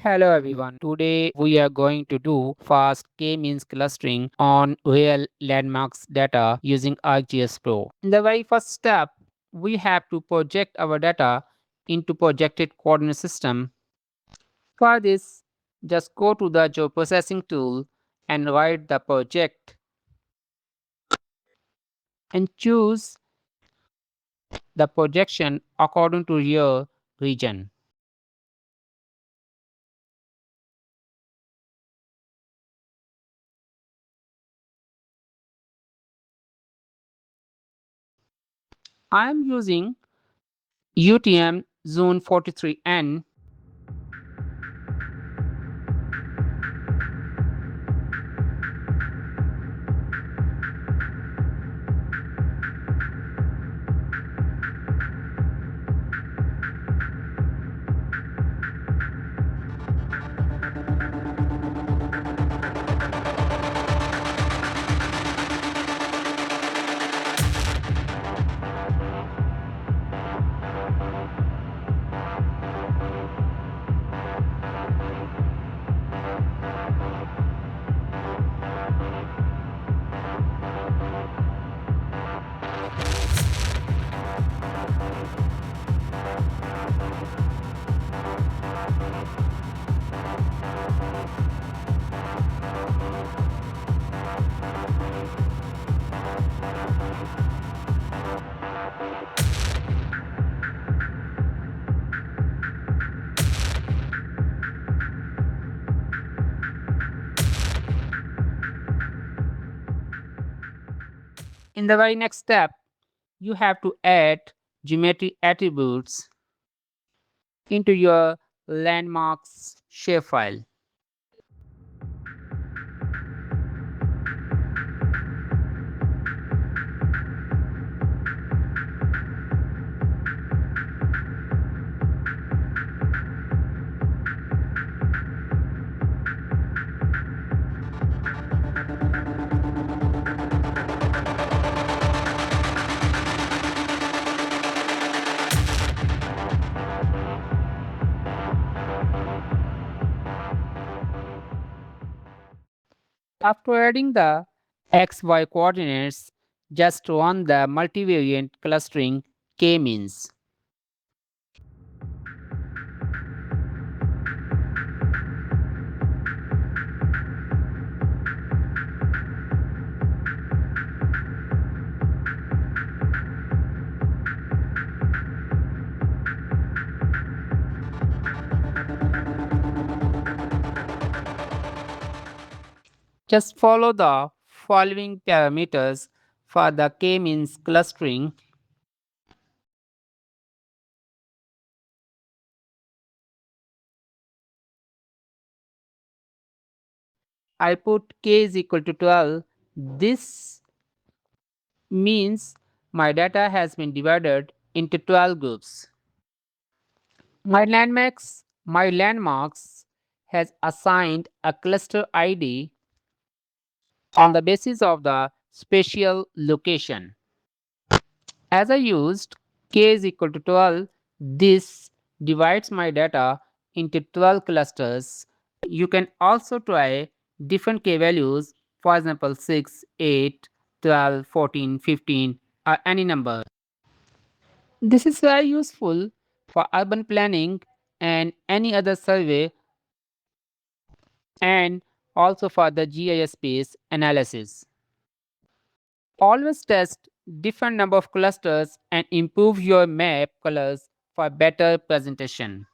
Hello everyone. Today we are going to do fast k-means clustering on real landmarks data using ArcGIS Pro. In the very first step, we have to project our data into projected coordinate system. For this, just go to the geoprocessing tool and write the project and choose the projection according to your region. I am using UTM Zone 43N. In the very next step, you have to add geometry attributes into your landmarks shapefile. After adding the XY coordinates, just run the multivariate clustering k-means. Just follow the following parameters for the k-means clustering. I put k is equal to 12. This means my data has been divided into 12 groups. My landmarks has assigned a cluster ID on the basis of the spatial location. As I used k is equal to 12, this divides my data into 12 clusters. You can also try different k values, for example 6, 8, 12, 14, 15, or any number. This is very useful for urban planning and any other survey, and also for the GIS based analysis. Always test different number of clusters and improve your map colors for better presentation.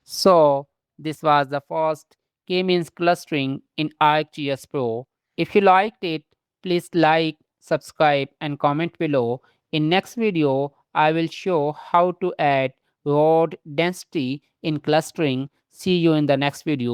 So this was the first k-means clustering in ArcGIS Pro. If you liked it, please like, subscribe and comment below. In next video, I will show how to add road density in clustering. See you in the next video.